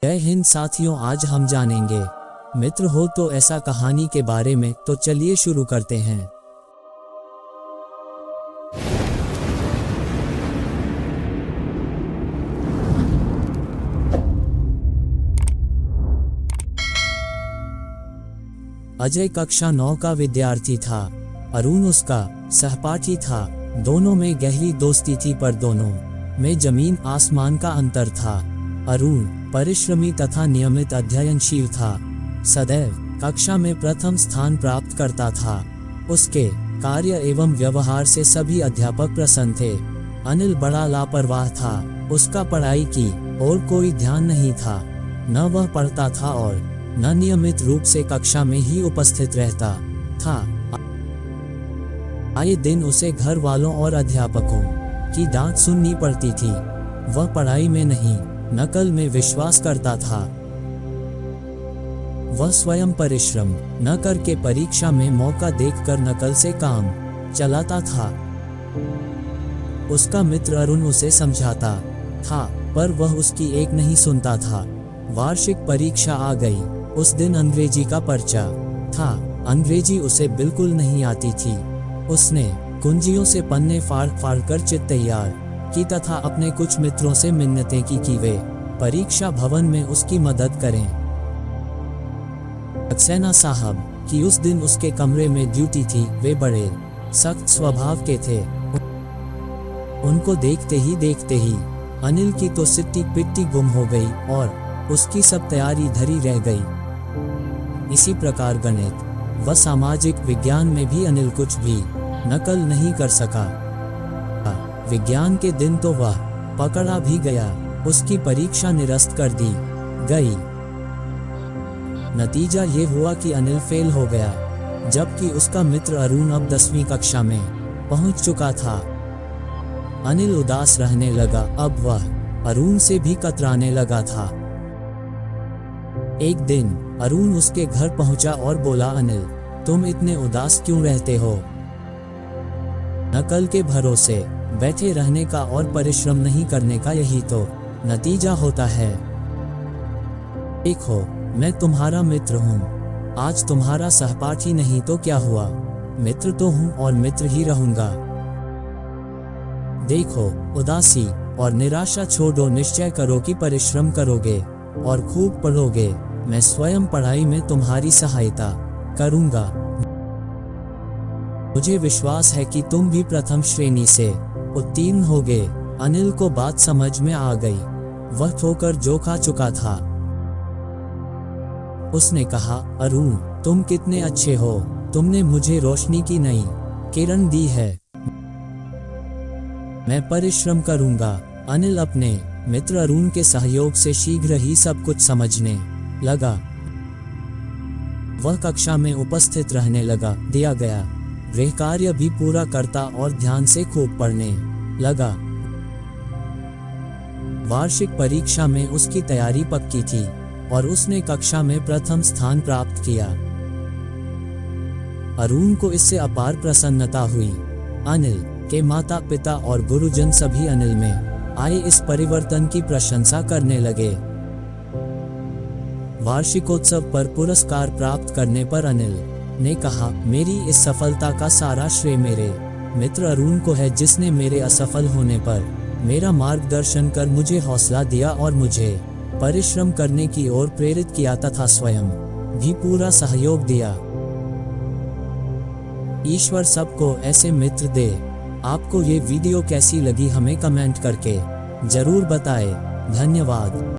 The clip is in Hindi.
जय हिंद साथियों, आज हम जानेंगे मित्र हो तो ऐसा कहानी के बारे में। तो चलिए शुरू करते हैं। अजय कक्षा 9 का विद्यार्थी था। अरुण उसका सहपाठी था। दोनों में गहरी दोस्ती थी, पर दोनों में जमीन आसमान का अंतर था। अरुण परिश्रमी तथा नियमित अध्ययनशील था। सदैव कक्षा में प्रथम स्थान प्राप्त करता था। उसके कार्य एवं व्यवहार से सभी अध्यापक प्रसन्न थे। अनिल बड़ा लापरवाह था। उसका पढ़ाई की और कोई ध्यान नहीं था। न वह पढ़ता था और न नियमित रूप से कक्षा में ही उपस्थित रहता था। आए दिन उसे घर वालों और अध्यापकों की डांट सुननी पड़ती थी। वह पढ़ाई में नहीं, नकल में विश्वास करता था। वह स्वयं परिश्रम न करके परीक्षा में मौका देखकर नकल से काम चलाता था। उसका मित्र अरुण उसे समझाता था, पर वह उसकी एक नहीं सुनता था। वार्षिक परीक्षा आ गई। उस दिन अंग्रेजी का पर्चा था। अंग्रेजी उसे बिल्कुल नहीं आती थी। उसने कुंजियों से पन्ने फाड़ फाड़ कर चिट तैयार की तथा अपने कुछ मित्रों से मिन्नतें की कि वे परीक्षा भवन में उसकी मदद करें। सक्सेना साहब की उस दिन उसके कमरे में ड्यूटी थी। वे बड़े सख्त स्वभाव के थे। उनको देखते ही अनिल की तो सिट्टी पिट्टी गुम हो गई और उसकी सब तैयारी धरी रह गई। इसी प्रकार गणित व सामाजिक विज्ञान में भी अनिल कुछ भी नकल नहीं कर सका। विज्ञान के दिन तो वह पकड़ा भी गया। उसकी परीक्षा निरस्त कर दी गई। नतीजा ये हुआ कि अनिल फेल हो गया, जबकि उसका मित्र अरुण अब 10वीं कक्षा में पहुंच चुका था। अनिल उदास रहने लगा। अब वह अरुण से भी कतराने लगा था। एक दिन अरुण उसके घर पहुंचा और बोला, अनिल, तुम इतने उदास क्यों रहते हो? नकल के भरोसे बैठे रहने का और परिश्रम नहीं करने का यही तो नतीजा होता है। देखो, मैं तुम्हारा मित्र हूँ। आज तुम्हारा सहपाठी नहीं तो क्या हुआ, मित्र तो हूँ और मित्र ही रहूंगा। देखो, उदासी और निराशा छोड़ो। निश्चय करो कि परिश्रम करोगे और खूब पढ़ोगे। मैं स्वयं पढ़ाई में तुम्हारी सहायता करूंगा। मुझे विश्वास है कि तुम भी प्रथम श्रेणी से उत्तीर्ण होगे। अनिल को बात समझ में आ गई। वह ठोकर जो खा चुका था। उसने कहा, अरुण, तुम कितने अच्छे हो। तुमने मुझे रोशनी की नई किरण दी है। मैं परिश्रम करूंगा। अनिल अपने मित्र अरुण के सहयोग से शीघ्र ही सब कुछ समझने लगा। वह कक्षा में उपस्थित रहने लगा। दिया गया गृह कार्य भी पूरा करता और ध्यान से खूब पढ़ने लगा। वार्षिक परीक्षा में उसकी तैयारी पक्की थी और उसने कक्षा में प्रथम स्थान प्राप्त किया। अरुण को इससे अपार प्रसन्नता हुई। अनिल के माता पिता और गुरुजन सभी अनिल में आए इस परिवर्तन की प्रशंसा करने लगे। वार्षिकोत्सव पर पुरस्कार प्राप्त करने पर अनिल ने कहा, मेरी इस सफलता का सारा श्रेय मेरे मित्र अरुण को है, जिसने मेरे असफल होने पर मेरा मार्गदर्शन कर मुझे हौसला दिया और मुझे परिश्रम करने की ओर प्रेरित किया तथा स्वयं भी पूरा सहयोग दिया। ईश्वर सबको ऐसे मित्र दे। आपको ये वीडियो कैसी लगी हमें कमेंट करके जरूर बताएं। धन्यवाद।